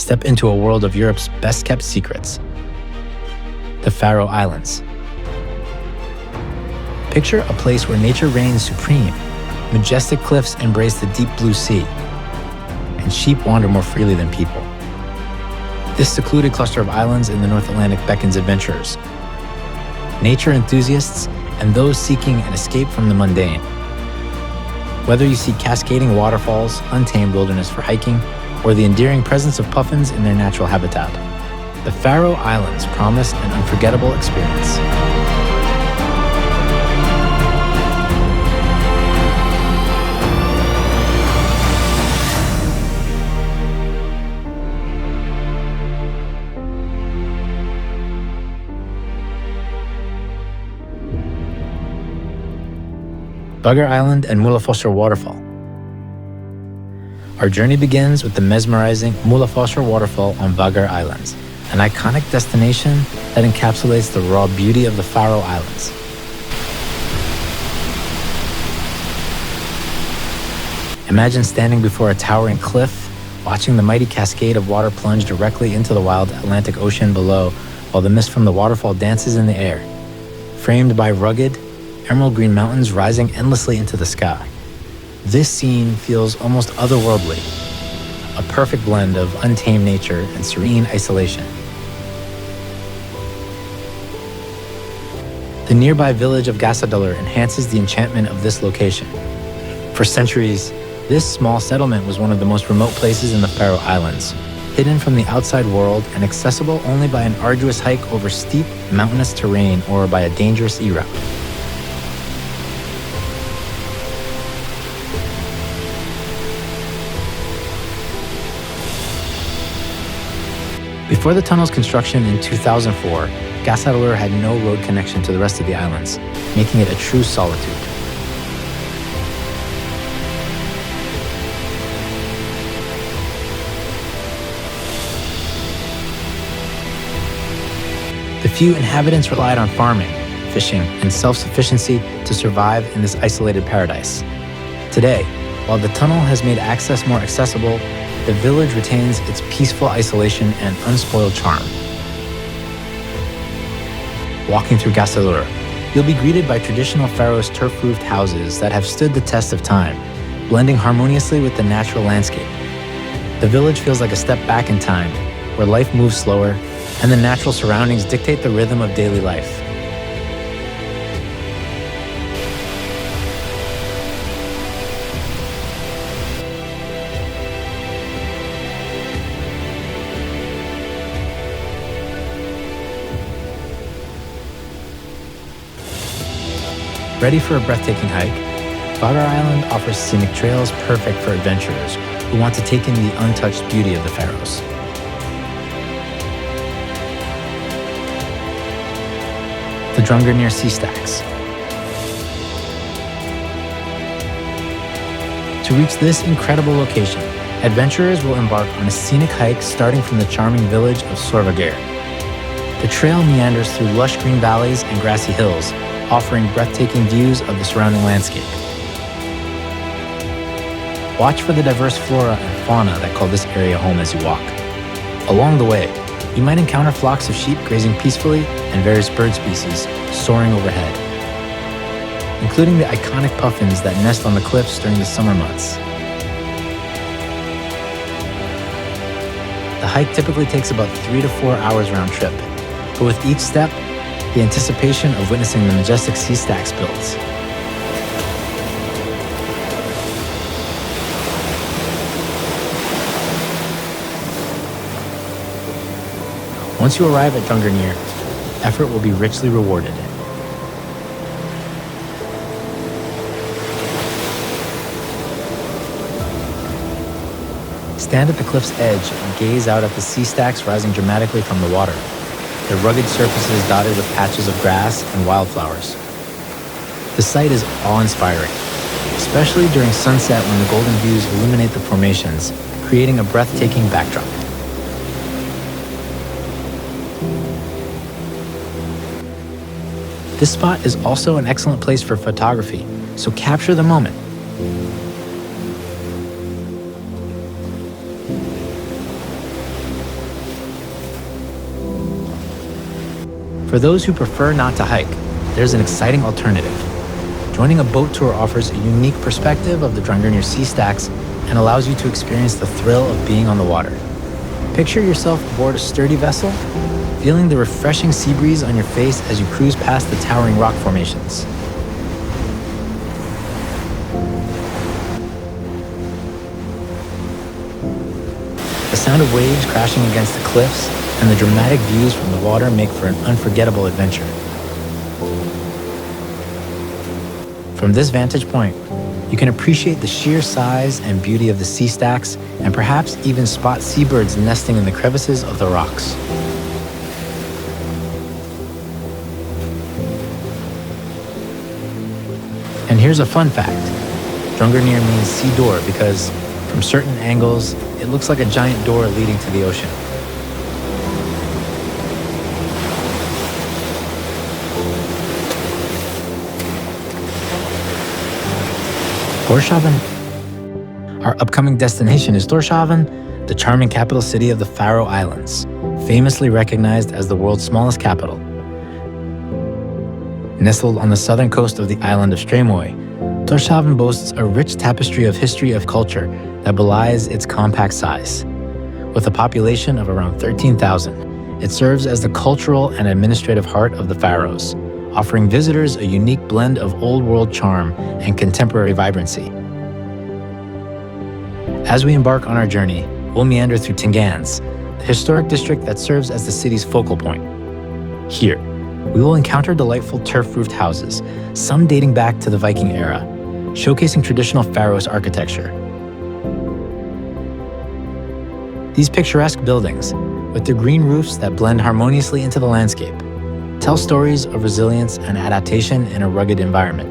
Step into a world of Europe's best-kept secrets. The Faroe Islands. Picture a place where nature reigns supreme. Majestic cliffs embrace the deep blue sea, and sheep wander more freely than people. This secluded cluster of islands in the North Atlantic beckons adventurers, nature enthusiasts, and those seeking an escape from the mundane. Whether you seek cascading waterfalls, untamed wilderness for hiking, or the endearing presence of puffins in their natural habitat, the Faroe Islands promise an unforgettable experience. Vager Island and Múlafossur Waterfall. Our journey begins with the mesmerizing Múlafossur Waterfall on Vager Islands, an iconic destination that encapsulates the raw beauty of the Faroe Islands. Imagine standing before a towering cliff, watching the mighty cascade of water plunge directly into the wild Atlantic Ocean below, while the mist from the waterfall dances in the air, framed by rugged, emerald green mountains rising endlessly into the sky. This scene feels almost otherworldly, a perfect blend of untamed nature and serene isolation. The nearby village of Gasadalur enhances the enchantment of this location. For centuries, this small settlement was one of the most remote places in the Faroe Islands, hidden from the outside world and accessible only by an arduous hike over steep, mountainous terrain or by a dangerous e-route. Before the tunnel's construction in 2004, Gasadalur had no road connection to the rest of the islands, making it a true solitude. The few inhabitants relied on farming, fishing, and self-sufficiency to survive in this isolated paradise. Today, while the tunnel has made access more accessible, the village retains its peaceful isolation and unspoiled charm. Walking through Gasadalur, you'll be greeted by traditional Faroes turf-roofed houses that have stood the test of time, blending harmoniously with the natural landscape. The village feels like a step back in time, where life moves slower and the natural surroundings dictate the rhythm of daily life. Ready for a breathtaking hike? Vager Island offers scenic trails perfect for adventurers who want to take in the untouched beauty of the Faroes. The Drungarnir Sea Stacks. To reach this incredible location, adventurers will embark on a scenic hike starting from the charming village of Sorvager. The trail meanders through lush green valleys and grassy hills, offering breathtaking views of the surrounding landscape. Watch for the diverse flora and fauna that call this area home as you walk. Along the way, you might encounter flocks of sheep grazing peacefully and various bird species soaring overhead, including the iconic puffins that nest on the cliffs during the summer months. The hike typically takes about 3 to 4 hours round trip, but with each step, the anticipation of witnessing the majestic sea stacks builds. Once you arrive at Drungarnir, effort will be richly rewarded. Stand at the cliff's edge and gaze out at the sea stacks rising dramatically from the water, their rugged surfaces dotted with patches of grass and wildflowers. The sight is awe-inspiring, especially during sunset when the golden hues illuminate the formations, creating a breathtaking backdrop. This spot is also an excellent place for photography, so capture the moment. For those who prefer not to hike, there's an exciting alternative. Joining a boat tour offers a unique perspective of the Drongurir sea stacks and allows you to experience the thrill of being on the water. Picture yourself aboard a sturdy vessel, feeling the refreshing sea breeze on your face as you cruise past the towering rock formations. The sound of waves crashing against the cliffs and the dramatic views from the water make for an unforgettable adventure. From this vantage point, you can appreciate the sheer size and beauty of the sea stacks and perhaps even spot seabirds nesting in the crevices of the rocks. And here's a fun fact. Drongurir means sea door because from certain angles, it looks like a giant door leading to the ocean. Tórshavn. Our upcoming destination is Tórshavn, the charming capital city of the Faroe Islands, famously recognized as the world's smallest capital. Nestled on the southern coast of the island of Streymoy, Tórshavn boasts a rich tapestry of history of culture that belies its compact size. With a population of around 13,000, it serves as the cultural and administrative heart of the Faroes, offering visitors a unique blend of old-world charm and contemporary vibrancy. As we embark on our journey, we'll meander through Tingans, the historic district that serves as the city's focal point. Here, we will encounter delightful turf-roofed houses, some dating back to the Viking era, showcasing traditional Faroese architecture. These picturesque buildings, with their green roofs that blend harmoniously into the landscape, tell stories of resilience and adaptation in a rugged environment.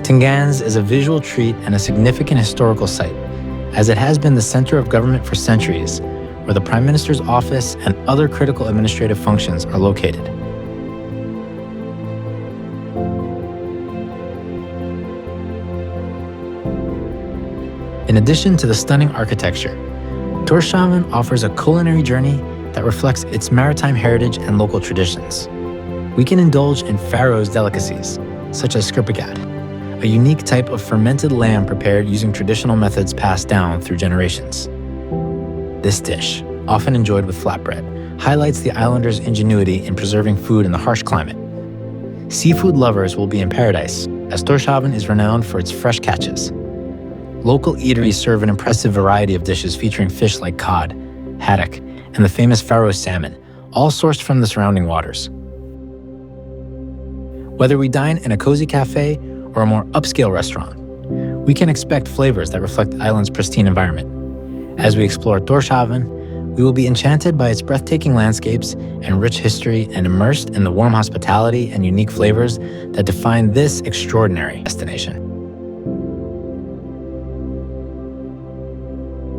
Tingans is a visual treat and a significant historical site, as it has been the center of government for centuries, where the Prime Minister's office and other critical administrative functions are located. In addition to the stunning architecture, Tórshavn offers a culinary journey that reflects its maritime heritage and local traditions. We can indulge in Faroes delicacies, such as skrupikad, a unique type of fermented lamb prepared using traditional methods passed down through generations. This dish, often enjoyed with flatbread, highlights the islanders' ingenuity in preserving food in the harsh climate. Seafood lovers will be in paradise, as Tórshavn is renowned for its fresh catches. Local eateries serve an impressive variety of dishes featuring fish like cod, haddock, and the famous Faroe salmon, all sourced from the surrounding waters. Whether we dine in a cozy cafe or a more upscale restaurant, we can expect flavors that reflect the island's pristine environment. As we explore Tórshavn, we will be enchanted by its breathtaking landscapes and rich history and immersed in the warm hospitality and unique flavors that define this extraordinary destination.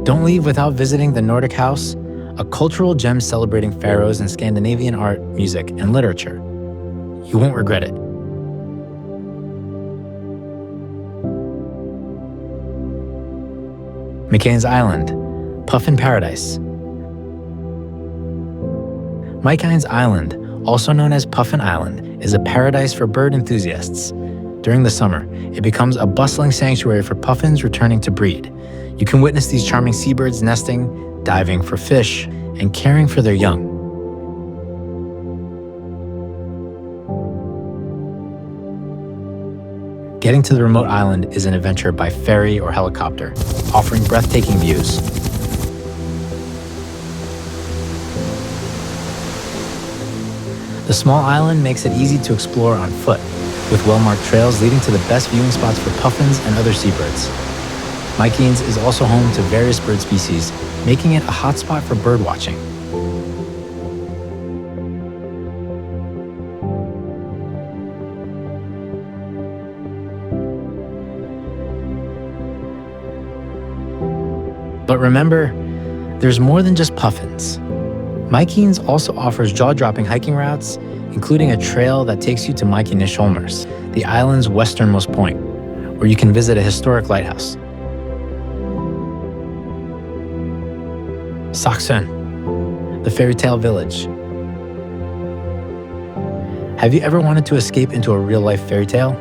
Don't leave without visiting the Nordic House, a cultural gem celebrating Faroes and Scandinavian art, music, and literature. You won't regret it. McCains Island, Puffin Paradise. McCains Island, also known as Puffin Island, is a paradise for bird enthusiasts. During the summer, it becomes a bustling sanctuary for puffins returning to breed. You can witness these charming seabirds nesting, diving for fish, and caring for their young. Getting to the remote island is an adventure by ferry or helicopter, offering breathtaking views. The small island makes it easy to explore on foot, with well-marked trails leading to the best viewing spots for puffins and other seabirds. McCains is also home to various bird species, making it a hotspot for bird watching. But remember, there's more than just puffins. McCains also offers jaw-dropping hiking routes, including a trail that takes you to Mykinesholmers, the island's westernmost point, where you can visit a historic lighthouse. Sakun, the fairy tale village. Have you ever wanted to escape into a real-life fairy tale?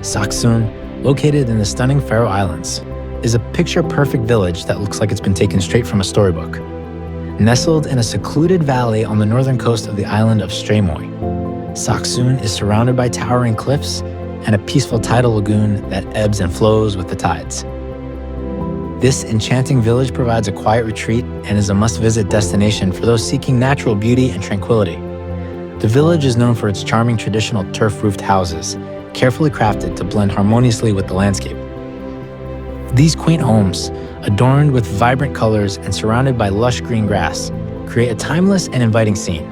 Sakun, located in the stunning Faroe Islands, is a picture-perfect village that looks like it's been taken straight from a storybook. Nestled in a secluded valley on the northern coast of the island of Streymoy, Sakun is surrounded by towering cliffs and a peaceful tidal lagoon that ebbs and flows with the tides. This enchanting village provides a quiet retreat and is a must-visit destination for those seeking natural beauty and tranquility. The village is known for its charming traditional turf-roofed houses, carefully crafted to blend harmoniously with the landscape. These quaint homes, adorned with vibrant colors and surrounded by lush green grass, create a timeless and inviting scene.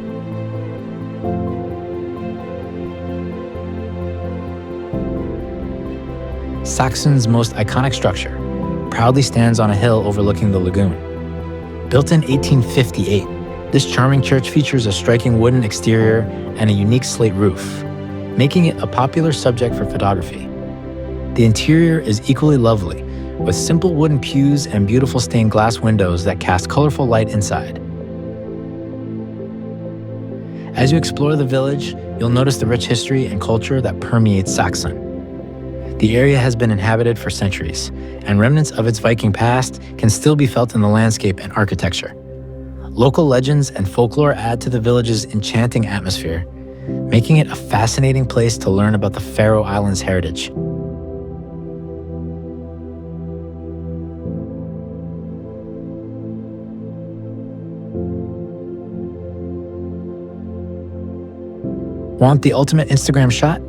Sakun's most iconic structure proudly stands on a hill overlooking the lagoon. Built in 1858, this charming church features a striking wooden exterior and a unique slate roof, making it a popular subject for photography. The interior is equally lovely, with simple wooden pews and beautiful stained glass windows that cast colorful light inside. As you explore the village, you'll notice the rich history and culture that permeates Sakun. The area has been inhabited for centuries, and remnants of its Viking past can still be felt in the landscape and architecture. Local legends and folklore add to the village's enchanting atmosphere, making it a fascinating place to learn about the Faroe Islands' heritage. Want the ultimate Instagram shot?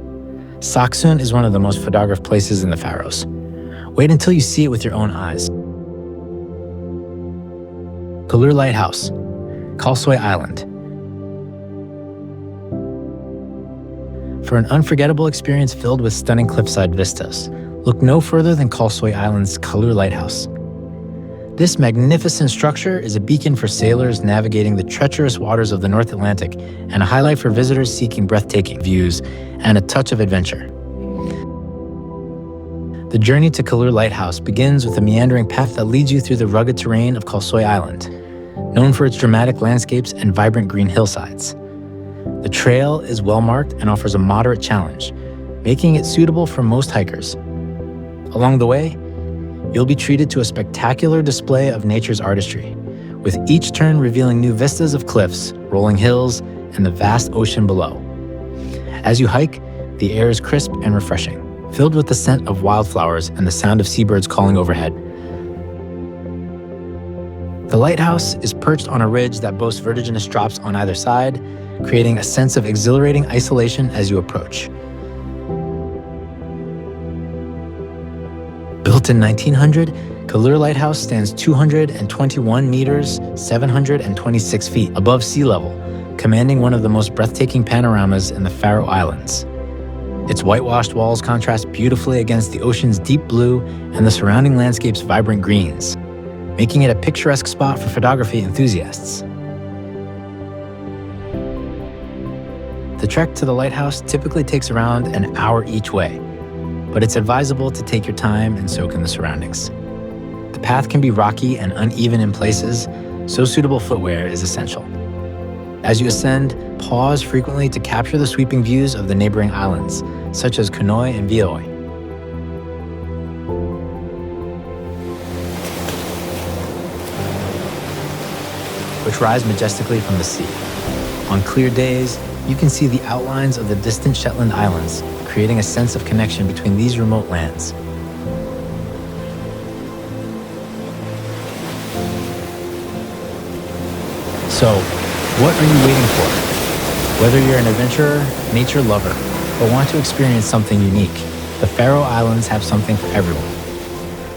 Sakun is one of the most photographed places in the Faroes. Wait until you see it with your own eyes. Kure Lighthouse, Kure Island. For an unforgettable experience filled with stunning cliffside vistas, look no further than Kure Island's Kure Lighthouse. This magnificent structure is a beacon for sailors navigating the treacherous waters of the North Atlantic and a highlight for visitors seeking breathtaking views and a touch of adventure. The journey to Kure Lighthouse begins with a meandering path that leads you through the rugged terrain of Kure Island, known for its dramatic landscapes and vibrant green hillsides. The trail is well-marked and offers a moderate challenge, making it suitable for most hikers. Along the way, you'll be treated to a spectacular display of nature's artistry, with each turn revealing new vistas of cliffs, rolling hills, and the vast ocean below. As you hike, the air is crisp and refreshing, filled with the scent of wildflowers and the sound of seabirds calling overhead. The lighthouse is perched on a ridge that boasts vertiginous drops on either side, creating a sense of exhilarating isolation as you approach. Built in 1900, Kure Lighthouse stands 221 meters, 726 feet above sea level, commanding one of the most breathtaking panoramas in the Faroe Islands. Its whitewashed walls contrast beautifully against the ocean's deep blue and the surrounding landscape's vibrant greens, making it a picturesque spot for photography enthusiasts. The trek to the lighthouse typically takes around an hour each way, but it's advisable to take your time and soak in the surroundings. The path can be rocky and uneven in places, so suitable footwear is essential. As you ascend, pause frequently to capture the sweeping views of the neighboring islands, such as Kunoi and Vioi. Which rise majestically from the sea. On clear days, you can see the outlines of the distant Shetland Islands, creating a sense of connection between these remote lands. So, what are you waiting for? Whether you're an adventurer, nature lover, or want to experience something unique, the Faroe Islands have something for everyone.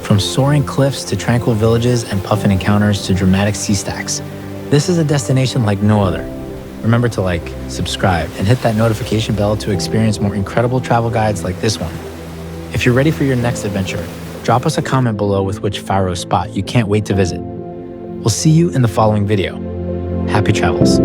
From soaring cliffs to tranquil villages and puffin encounters to dramatic sea stacks, this is a destination like no other. Remember to like, subscribe, and hit that notification bell to experience more incredible travel guides like this one. If you're ready for your next adventure, drop us a comment below with which Faroe spot you can't wait to visit. We'll see you in the following video. Happy travels.